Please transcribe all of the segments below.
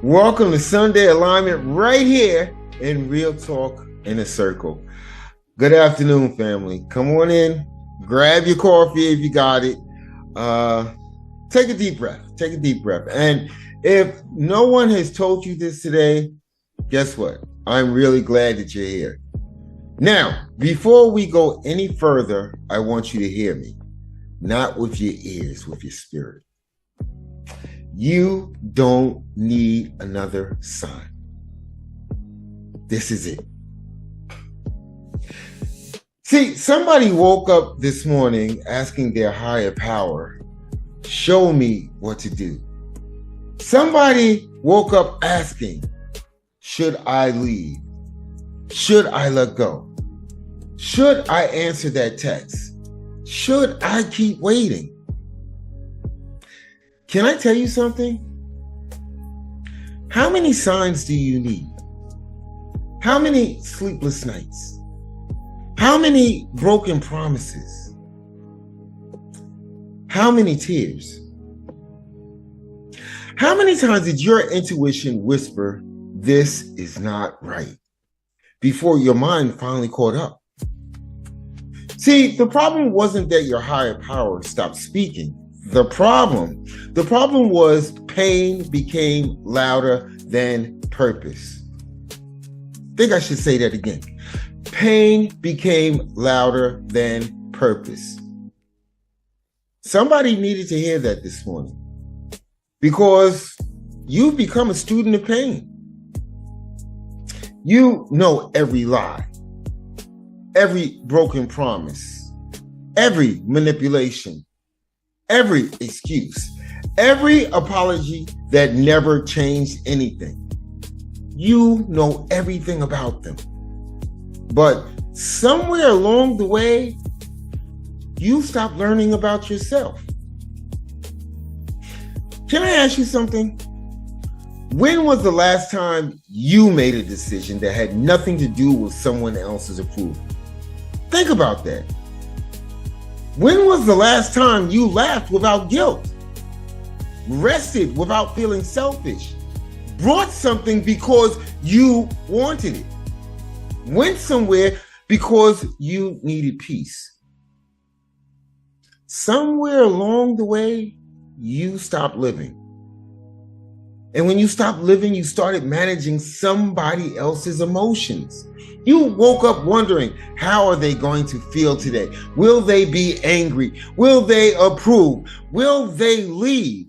Welcome to Sunday Alignment right here in Real Talk in a Circle. Good afternoon, family. Come on in, grab your coffee if you got it. Take a deep breath. Take a deep breath. And if no one has told you this today, guess what? I'm really glad that you're here. Now, before we go any further, I want you to hear me. Not with your ears, with your spirit. You don't need another sign. This is it. See, somebody woke up this morning asking their higher power, show me what to do. Somebody woke up asking, should I leave? Should I let go? Should I answer that text? Should I keep waiting? Can I tell you something? How many signs do you need? How many sleepless nights? How many broken promises? How many tears? How many times did your intuition whisper, this is not right, before your mind finally caught up? See, the problem wasn't that your higher power stopped speaking. The problem was pain became louder than purpose. I think I should say that again. Pain became louder than purpose. Somebody needed to hear that this morning because you've become a student of pain. You know every lie, every broken promise, every manipulation, every excuse, every apology that never changed anything. You know everything about them. But somewhere along the way, you stopped learning about yourself. Can I ask you something? When was the last time you made a decision that had nothing to do with someone else's approval? Think about that. When was the last time you laughed without guilt? Rested without feeling selfish? Brought something because you wanted it? Went somewhere because you needed peace? Somewhere along the way, you stopped living. And when you stopped living, you started managing somebody else's emotions. You woke up wondering, how are they going to feel today? Will they be angry? Will they approve? Will they leave?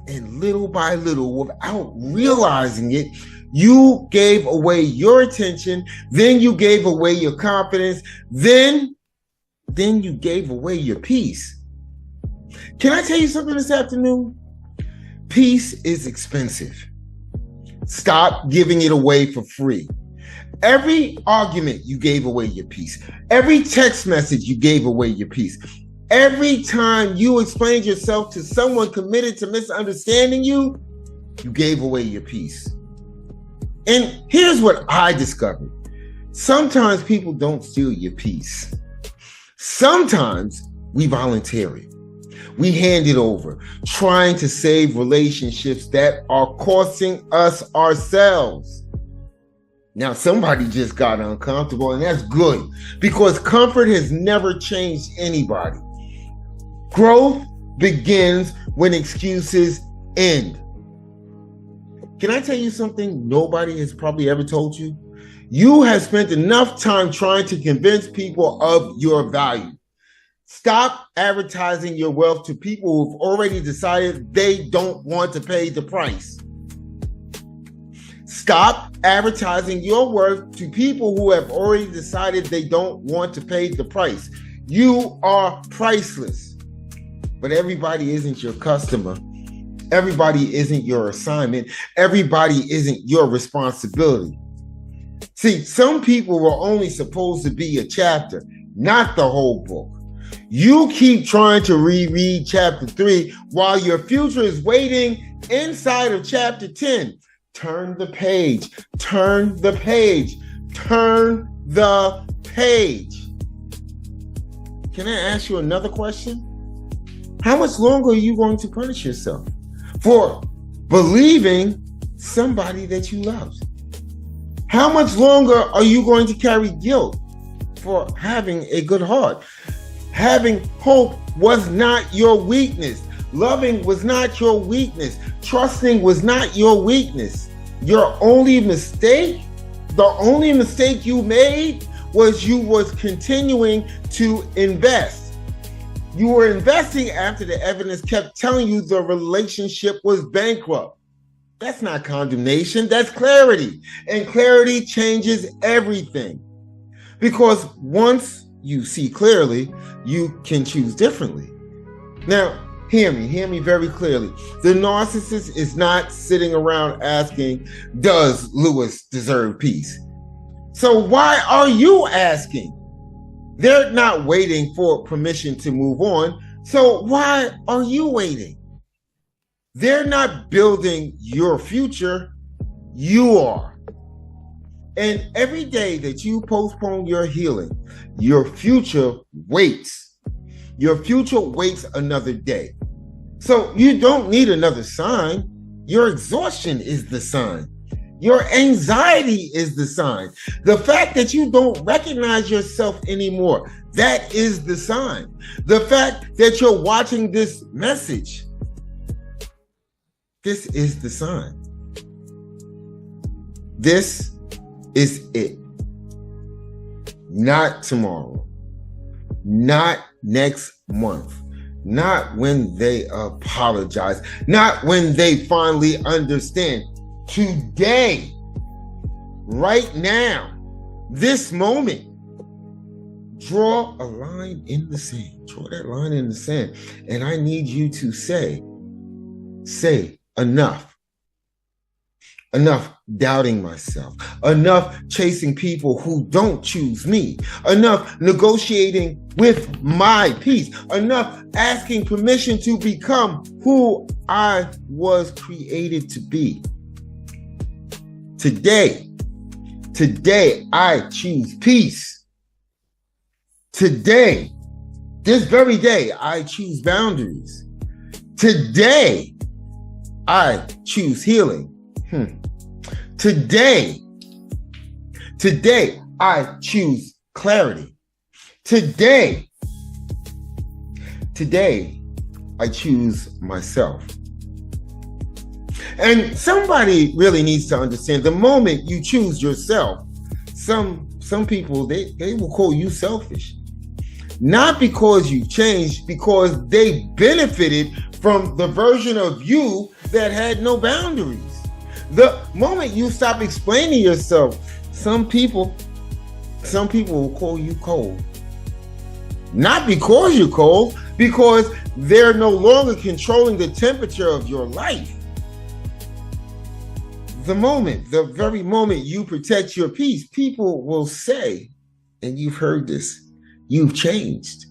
And little by little, without realizing it, you gave away your attention. Then you gave away your confidence. Then you gave away your peace. Can I tell you something this afternoon? Peace is expensive. Stop giving it away for free. Every argument, you gave away your peace. Every text message, you gave away your peace. Every time you explained yourself to someone committed to misunderstanding you, you gave away your peace. And here's what I discovered. Sometimes people don't steal your peace. Sometimes we volunteer it. We hand it over, trying to save relationships that are costing us ourselves. Now, somebody just got uncomfortable, and that's good because comfort has never changed anybody. Growth begins when excuses end. Can I tell you something nobody has probably ever told you? You have spent enough time trying to convince people of your value. Stop advertising your wealth to people who've already decided they don't want to pay the price. Stop advertising your worth to people who have already decided they don't want to pay the price. You are priceless. But everybody isn't your customer. Everybody isn't your assignment. Everybody isn't your responsibility. See, some people were only supposed to be a chapter, not the whole book. You keep trying to reread chapter 3 while your future is waiting inside of chapter 10. Turn the page, turn the page, turn the page. Can I ask you another question? How much longer are you going to punish yourself for believing somebody that you loved? How much longer are you going to carry guilt for having a good heart? Having hope was not your weakness. Loving was not your weakness. Trusting was not your weakness. Your only mistake, the only mistake you made was you was continuing to invest. You were investing after the evidence kept telling you the relationship was bankrupt. That's not condemnation, that's clarity. And clarity changes everything. Because once you see clearly, you can choose differently. Now, hear me very clearly. The narcissist is not sitting around asking, does Lewis deserve peace? So why are you asking? They're not waiting for permission to move on. So why are you waiting? They're not building your future. You are. And every day that you postpone your healing, your future waits. Your future waits another day. So you don't need another sign. Your exhaustion is the sign. Your anxiety is the sign. The fact that you don't recognize yourself anymore, that is the sign. The fact that you're watching this message, this is the sign. This is it. Not tomorrow. Not next month. Not when they apologize. Not when they finally understand. Today, right now, this moment, draw a line in the sand. Draw that line in the sand. And I need you to say enough. Enough doubting myself. Enough chasing people who don't choose me. Enough negotiating with my peace. Enough asking permission to become who I was created to be. Today, I choose peace. Today, this very day, I choose boundaries. Today, I choose healing. Today, I choose clarity. Today, I choose myself. And somebody really needs to understand the moment you choose yourself, some people, they will call you selfish. Not because you changed, because they benefited from the version of you that had no boundaries. The moment you stop explaining yourself, some people will call you cold. Not because you're cold, because they're no longer controlling the temperature of your life. The very moment you protect your peace, people will say, and you've heard this, you've changed.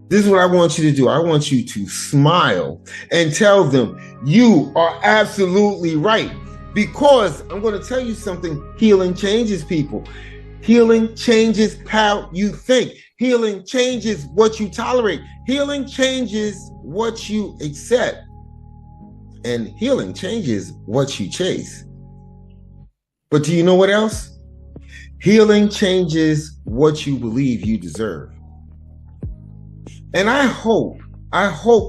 This is what I want you to do. I want you to smile and tell them you are absolutely right. Because I'm going to tell you something, healing changes people. Healing changes how you think. Healing changes what you tolerate. Healing changes what you accept. And healing changes what you chase. But do you know what else? Healing changes what you believe you deserve. And I hope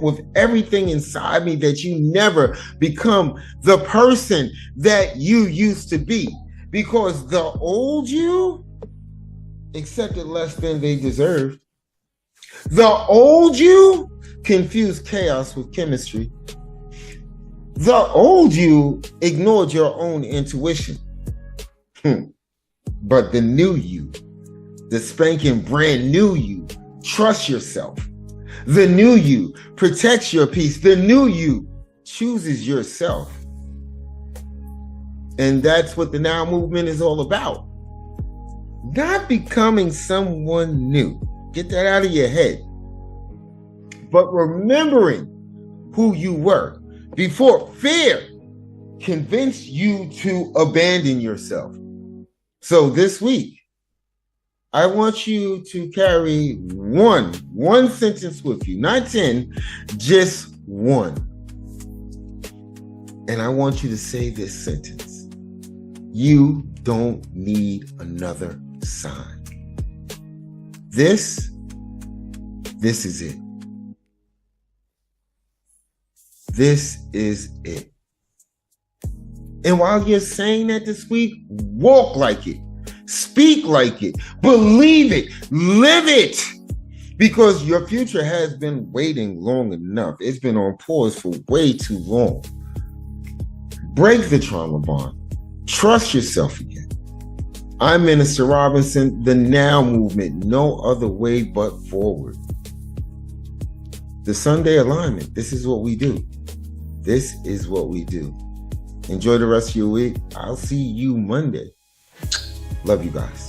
with everything inside me that you never become the person that you used to be. Because the old you accepted less than they deserved. The old you confused chaos with chemistry. The old you ignored your own intuition. But the new you, the spanking brand new you, trusts yourself. The new you protects your peace. The new you chooses yourself. And that's what the Now movement is all about. Not becoming someone new. Get that out of your head. But remembering who you were before fear convinced you to abandon yourself. So this week, I want you to carry one sentence with you, not 10, just one. And I want you to say this sentence. You don't need another sign. This is it. This is it. And while you're saying that this week, walk like it, speak like it, believe it, live it. Because your future has been waiting long enough. It's been on pause for way too long. Break the trauma bond. Trust yourself again. I'm Minister Robinson, the Now Movement, no other way but forward. The Sunday alignment, this is what we do. This is what we do. Enjoy the rest of your week. I'll see you Monday. Love you guys.